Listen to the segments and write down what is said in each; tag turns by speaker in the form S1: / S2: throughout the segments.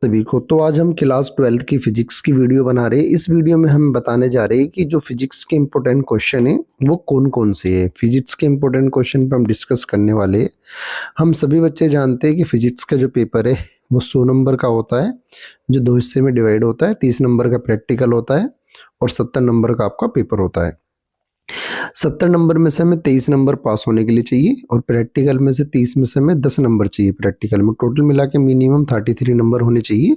S1: सभी को। तो आज हम क्लास 12th की फिजिक्स की वीडियो बना रहे हैं। इस वीडियो में हम बताने जा रहे हैं कि जो फिजिक्स के इंपॉर्टेंट क्वेश्चन है वो कौन कौन से हैं। फिजिक्स के इंपॉर्टेंट क्वेश्चन पे हम डिस्कस करने वाले हैं। हम सभी बच्चे जानते हैं कि फिजिक्स का जो पेपर है वो 100 नंबर का होता है, जो 2 हिस्से में डिवाइड होता है। 30 नंबर का प्रैक्टिकल होता है और 70 नंबर का आपका पेपर होता है। 70 नंबर में से हमें 23 नंबर पास होने के लिए चाहिए और प्रैक्टिकल में से 30 में से हमें 10 नंबर चाहिए। प्रैक्टिकल में टोटल मिला के मिनिमम 33 नंबर होने चाहिए।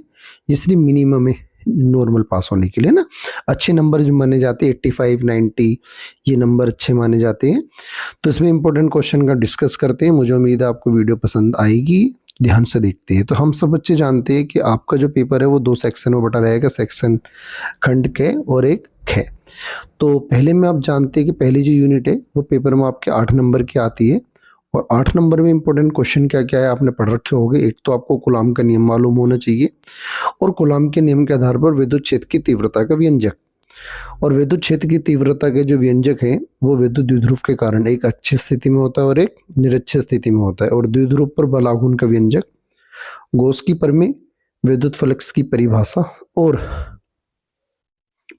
S1: ये सिर्फ मिनिमम है नॉर्मल पास होने के लिए ना। अच्छे नंबर जो माने जाते हैं 85 90, ये नंबर अच्छे माने जाते हैं। तो इसमें इंपॉर्टेंट क्वेश्चन का डिस्कस करते हैं। मुझे उम्मीद है आपको वीडियो पसंद आएगी। ध्यान से देखते हैं। तो हम सब बच्चे जानते हैं कि आपका जो पेपर है वो 2 सेक्शन में बटा रहेगा, सेक्शन खंड के और एक ख। तो पहले में आप जानते हैं कि पहली जो यूनिट है वो पेपर में आपके 8 नंबर की आती है और 8 नंबर में इंपॉर्टेंट क्वेश्चन क्या क्या है आपने पढ़ रखे होंगे। एक तो आपको कूलॉम का नियम मालूम होना चाहिए और कूलॉम के नियम के आधार पर विद्युत क्षेत्र की तीव्रता का व्यंजक, और विद्युत क्षेत्र की तीव्रता के जो व्यंजक है वो विद्युत द्विध्रुव के कारण एक अच्छी स्थिति में होता है और एक निरक्षीय स्थिति में होता है। और द्विध्रुव पर बल आघूर्ण का व्यंजक, गॉस की प्रमेय, विद्युत फ्लक्स की परिभाषा और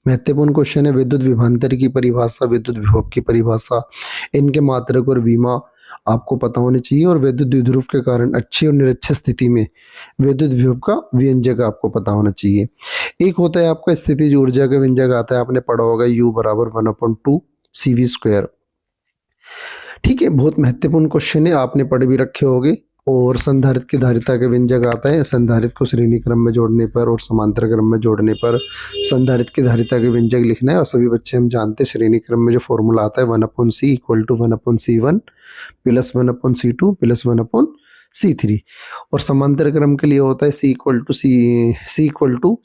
S1: महत्वपूर्ण क्वेश्चन है विद्युत विभवांतर की परिभाषा, विद्युत विभव की परिभाषा, इनके मात्रक और विमा आपको पता होने चाहिए। और विद्युत द्विध्रुव के कारण अच्छी और निरक्षीय स्थिति में विद्युत विभव का व्यंजक आपको पता होना चाहिए। एक होता है आपका स्थितिज ऊर्जा का व्यंजक आता है, आपने पढ़ा होगा U बराबर 1/2 CV स्क्वायर। ठीक है, बहुत महत्वपूर्ण क्वेश्चन है, आपने पढ़ भी रखे होंगे। और संधारित्र की धारिता का व्यंजक आता है, संधारित्र को श्रेणी क्रम में जोड़ने पर और समांतर क्रम में जोड़ने पर संधारित्र की धारिता का व्यंजक लिखना है। और सभी बच्चे हम जानते हैं श्रेणी क्रम में जो फॉर्मूला आता है 1/C = 1/C1 plus 1/C2 plus 1/C3। और समांतर क्रम के लिए होता है C =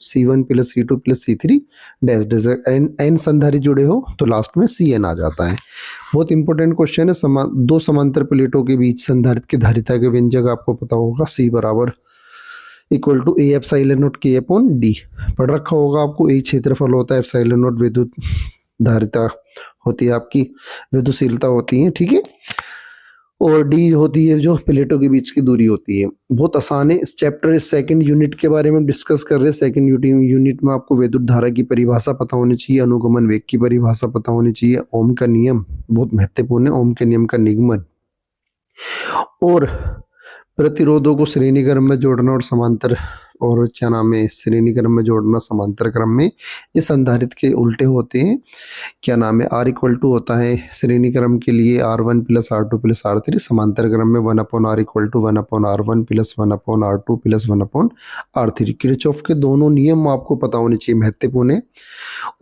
S1: C1 plus C2 plus C3 dash dash. n संधारित्र जुड़े हो तो लास्ट में Cn आ जाता है। बहुत इंपॉर्टेंट क्वेश्चन है। दो समांतर प्लेटों के बीच संधारित्र की धारिता के व्यंजक आपको पता होगा, C बराबर = A एप्सिलॉन नॉट K/D। पढ़ रखा होगा आपको। A क्षेत्रफल होता है, एप्सिलॉन नॉट विद्युत धारिता होती है, आपकी विद्युतशीलता होती है। ठीक है, और डी होती है जो प्लेटों के बीच की दूरी होती है। बहुत आसान है। इस चैप्टर सेकंड यूनिट के बारे में डिस्कस कर रहे हैं। सेकंड यूनिट में आपको विद्युत धारा की परिभाषा पता होनी चाहिए, अनुगमन वेग की परिभाषा पता होनी चाहिए, ओम का नियम बहुत महत्वपूर्ण है, ओम के नियम का निगमन, और प्रतिरोधों को श्रेणी क्रम में जोड़ना और समांतर, और क्या नाम है, श्रेणी क्रम में जोड़ना समांतर क्रम में, ये संधारित्र के उल्टे होते हैं। क्या नाम है, R = होता है श्रेणी क्रम के लिए R1 plus R2 plus R3, समांतर क्रम में 1/R = 1/R1 plus 1/R2 plus 1/R3। Kirchhoff के दोनों नियम आपको पता होने चाहिए, महत्वपूर्ण है।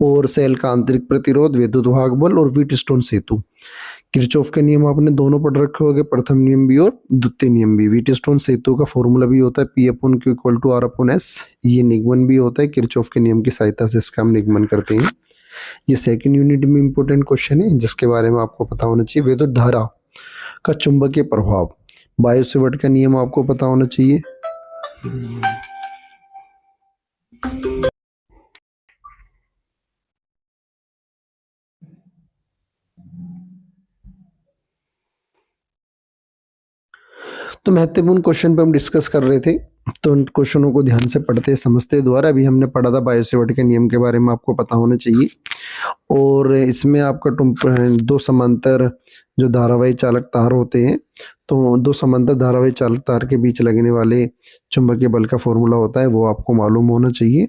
S1: और सेल का आंतरिक प्रतिरोध, विद्युत वाहक बल और व्हीटस्टोन सेतु। किरचॉफ के नियम आपने दोनों पढ़ रखे होंगे, प्रथम नियम भी और द्वितीय नियम भी। व्हीटस्टोन सेतु का फॉर्मूला भी होता है P/Q = R/S। ये निगमन भी होता है, किरचॉफ के नियम की सहायता से इसका हम निगमन करते हैं। ये सेकंड यूनिट में इंपॉर्टेंट क्वेश्चन है जिसके बारे में आपको पता होना चाहिए। विद्युत धारा का चुंबकीय प्रभाव, बायो सेवर्ट का नियम आपको पता होना चाहिए। तो महत्वपूर्ण क्वेश्चन पे हम डिस्कस कर रहे थे, तो उन क्वेश्चनों को ध्यान से पढ़ते समझते द्वारा अभी हमने पढ़ा था बायो सेवर्ट के नियम के बारे में आपको पता होना चाहिए। और इसमें आपका दो समांतर जो धारावाही चालक तार होते हैं, तो दो समांतर धारावाही चालक तार के बीच लगने वाले चुंबकीय बल का फॉर्मूला होता है, वो आपको मालूम होना चाहिए।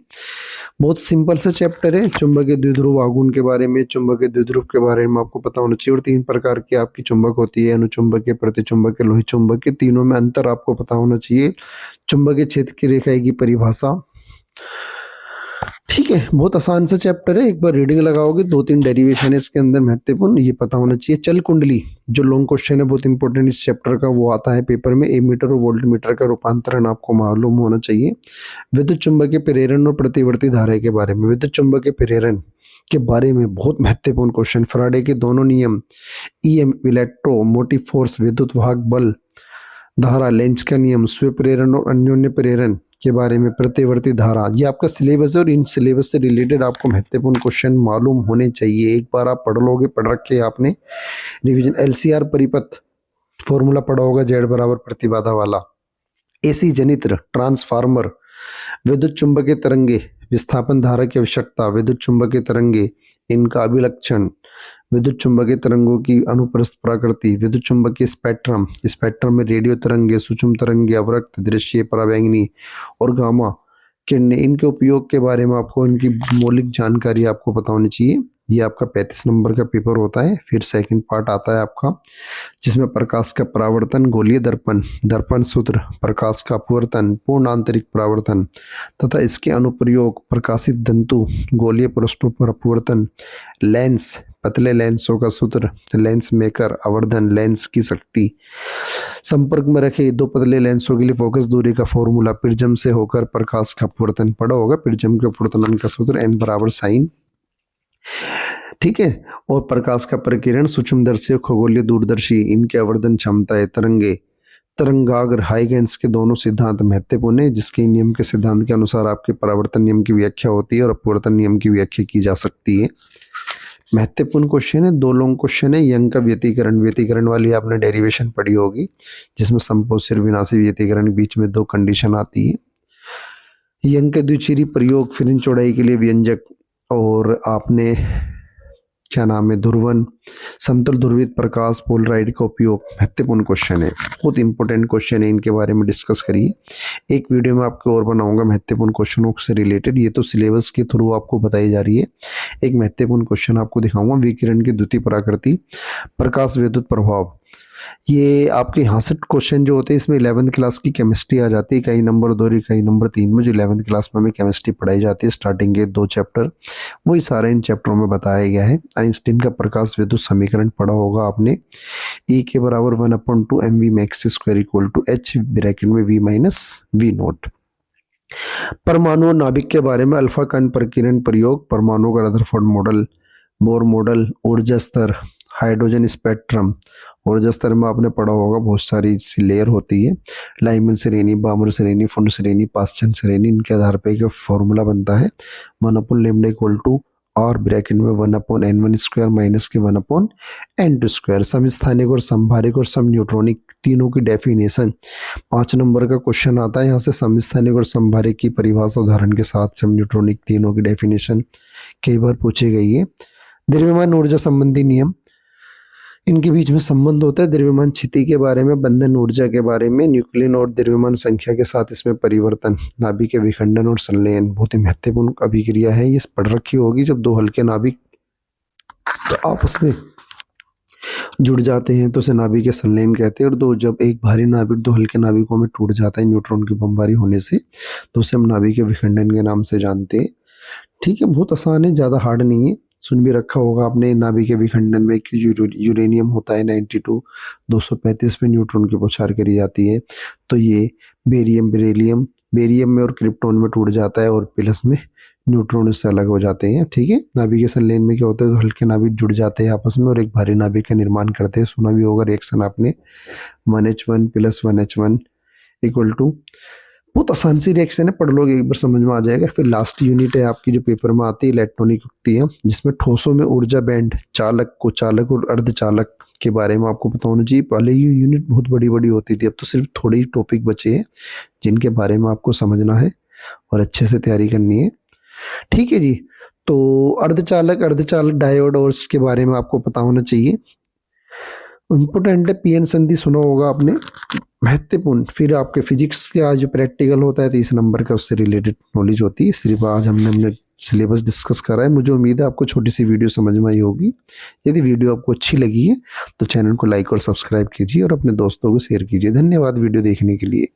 S1: बहुत सिंपल सा चैप्टर है। चुंबकीय द्विध्रुव आघूर्ण के बारे में, चुंबकीय द्विध्रुव के बारे में आपको पता होना चाहिए। और 3 प्रकार की आपकी चुंबक होती है, अनुचुंबकीय, प्रतिचुंबकीय, लोही चुंबकीय। तीनों में अंतर आपको पता होना चाहिए। चुंबकीय क्षेत्र की रेखाएं की परिभाषा। ठीक है, बहुत आसान सा चैप्टर है। एक बार रीडिंग लगाओगे, 2-3 डेरिवेशन है इसके अंदर महत्वपूर्ण, ये पता होना चाहिए। चल कुंडली जो लॉन्ग क्वेश्चन है बहुत इंपॉर्टेंट इस चैप्टर का, वो आता है पेपर में। एमीटर और वोल्टमीटर का रूपांतरण आपको मालूम होना चाहिए। विद्युत चुंबकीय प्रेरण और प्रतिवर्ती धारा के बारे में, विद्युत चुंबकीय प्रेरण के बारे में बहुत महत्वपूर्ण क्वेश्चन। फैराडे के दोनों नियम, EM इलेक्ट्रोमोटिव फोर्स, विद्युत वाहक बल, धारा, लेंज का नियम, स्व प्रेरण और अन्योन्य प्रेरण के बारे में, प्रतिवर्ती धारा, ये आपका सिलेबस है। और इन सिलेबस से रिलेटेड आपको महत्वपूर्ण क्वेश्चन मालूम होने चाहिए। एक बार आप पढ़ लोगे, पढ़ रखे आपने रिवीजन। LCR परिपथ फॉर्मूला पढ़ा होगा, Z बराबर प्रतिबाधा वाला। AC जनित्र ट्रांसफार्मर विद्युत चुंबकीय तरंगे, विस्थापन धारा की आवश्यकता, विद्युत चुंबकीय तरंगे, इनका अभिलक्षण, विद्युत चुंबकीय तरंगों की अनुप्रस्थ प्रकृति, विद्युत चुंबकीय स्पेक्ट्रम, स्पेक्ट्रम में रेडियो तरंगे, सूक्ष्म तरंगे, अवरक्त, दृश्य, पराबैंगनी और गामा किरणें, इनके उपयोग के बारे में आपको इनकी मौलिक जानकारी आपको पता होनी चाहिए। ये आपका 35 नंबर का पेपर होता है। फिर सेकंड पार्ट आता है आपका, जिसमें प्रकाश का परावर्तन, गोलीय दर्पण, दर्पण सूत्र, प्रकाश का अपवर्तन, पूर्ण आंतरिक परावर्तन तथा इसके अनुप्रयोग, प्रकाशित तंतु, गोलीय पृष्ठों पर अपवर्तन, लेंस, पतले लेंसों का सूत्र, लेंस मेकर, आवर्धन, लेंस की शक्ति, संपर्क में रखे दो पतले लेंसों के लिए फोकस दूरी का फॉर्मूला, प्रिज्म से होकर प्रकाश का अपवर्तन पड़ा होगा, प्रिज्म के अपवर्तन का सूत्र n बराबर साइन, ठीक है। और प्रकाश का प्रकीर्ण, सूक्ष्मदर्शी और खगोलीय दूरदर्शी, इनके आवर्धन क्षमताएं, तरंगे, तरंगाग्र, हाइगेंस के दोनों सिद्धांत महत्वपूर्ण है, जिसके नियम के सिद्धांत के अनुसार आपके परावर्तन नियम की व्याख्या होती है और अपवर्तन नियम की व्याख्या की जा सकती है। महत्वपूर्ण क्वेश्चन है, 2 लॉन्ग क्वेश्चन है। यंग का व्यतिकरण, व्यतिकरण वाली आपने डेरिवेशन पढ़ी होगी, जिसमें समपोषी और विनाशी व्यतिकरण के बीच में 2 कंडीशन आती है। यंग के द्विचीरी प्रयोग, फिर इन चौड़ाई के लिए व्यंजक, और आपने क्या नाम है, ध्रुवन, समतल ध्रुवित प्रकाश, पोलराइड का उपयोग, महत्वपूर्ण क्वेश्चन है, बहुत इंपॉर्टेंट क्वेश्चन है, इनके बारे में डिस्कस करिए। एक वीडियो में आपको और बनाऊंगा महत्वपूर्ण क्वेश्चनों से रिलेटेड, ये तो सिलेबस के थ्रू आपको बताई जा रही है। एक महत्वपूर्ण क्वेश्चन आपको दिखाऊंगा, विकिरण की द्वितीय प्रकृति, प्रकाश विद्युत प्रभाव। ये आपके यहाँ से क्वेश्चन जो होते हैं, इसमें 11th क्लास की केमिस्ट्री आ जाती है, इकाई नंबर 2 और इकाई नंबर 3 में जो 11th क्लास में हमें केमिस्ट्री पढ़ाई जाती है, स्टार्टिंग के 2 चैप्टर, वही सारे इन चैप्टरों में बताया गया है। आइंस्टीन का प्रकाश विद्युत समीकरण पढ़ा होगा आपने, E के बराबर 1/2 mv max square equal to h bracket में v माइनस v नॉट। परमाणु और नाभिक के बारे में, अल्फा कण प्रकीर्णन प्रयोग, परमाणु का रदरफोर्ड मॉडल, बोर मॉडल, ऊर्जा स्तर, हाइड्रोजन स्पेक्ट्रम, ऊर्जा स्तर में आपने पढ़ा होगा बहुत सारी सी लेयर होती है, लाइमन श्रेणी, बामर श्रेणी, फुंड श्रेणी, पाश्चन श्रेणी, इनके आधार पर एक फॉर्मूला बनता है 1/λ इक्वल टू और ब्रैकेट में 1/n1 स्क्वायर माइनस के 1/n2 स्क्वायर। समस्थानिक और संभारिक और सम न्यूट्रॉनिक, तीनों की डेफिनेशन 5 नंबर का क्वेश्चन आता है। यहाँ से समस्थानिक और संभारिक की परिभाषा उदाहरण के साथ, सम न्यूट्रॉनिक, तीनों की डेफिनेशन कई बार पूछी गई है। द्रव्यमान ऊर्जा संबंधी नियम, इनके बीच में संबंध होता है। द्रव्यमान स्थिति के बारे में, बंधन ऊर्जा के बारे में, न्यूक्लियन और द्रव्यमान संख्या के साथ इसमें परिवर्तन, नाभिक के विखंडन और संलयन, बहुत ही महत्वपूर्ण अभिक्रिया है। ये पढ़ रखी होगी, जब 2 हल्के नाभिक तो आपस में जुड़ जाते हैं तो उसे नाभिक के संलयन कहते हैं, और जब एक भारी नाभिक 2 हल्के नाभिकों में टूट जाता है न्यूट्रॉन की बमबारी होने से, तो उसे हम नाभिक के विखंडन के नाम से जानते हैं। ठीक है, बहुत आसान है, ज़्यादा हार्ड नहीं है। सुन भी रखा होगा आपने, नाभिक के विखंडन में यूरेनियम होता है 92, 235 में न्यूट्रॉन की बौछार करी जाती है, तो ये बेरियम, बेरिलियम, बेरियम में और क्रिप्टॉन में टूट जाता है और प्लस में न्यूट्रॉन उससे अलग हो जाते हैं। ठीक है, नाभिक के संलयन में क्या होता है, तो हल्के नाभिक जुड़ जाते हैं आपस में और एक भारी नाभिक का निर्माण करते हैं। सुना भी होगा रिएक्शन आपने, 1H1 + 1H1 इक्वल टू, बहुत आसान सी रिएक्शन है, पढ़ लोगे एक बार समझ में आ जाएगा। फिर लास्ट यूनिट है आपकी जो पेपर में आती है, इलेक्ट्रॉनिक युक्ति है, जिसमें ठोसों में ऊर्जा बैंड, चालक, कुचालक और अर्धचालक के बारे में आपको पता होना चाहिए। पहले ये यूनिट बहुत बड़ी बड़ी होती थी, अब तो सिर्फ थोड़े ही टॉपिक बचे हैं जिनके बारे में आपको समझना है और अच्छे से तैयारी करनी है। ठीक है जी, तो अर्धचालक डायोड और इसके बारे में आपको पता होना चाहिए, इम्पोर्टेंट है। पीएन संधि सुना होगा आपने, महत्वपूर्ण। फिर आपके फिजिक्स का जो प्रैक्टिकल होता है 30 नंबर का, उससे रिलेटेड नॉलेज होती है। सिर्फ आज हमने सिलेबस डिस्कस करा है। मुझे उम्मीद है आपको छोटी सी वीडियो समझ में आई होगी। यदि वीडियो आपको अच्छी लगी है तो चैनल को लाइक और सब्सक्राइब कीजिए और अपने दोस्तों को शेयर कीजिए। धन्यवाद वीडियो देखने के लिए।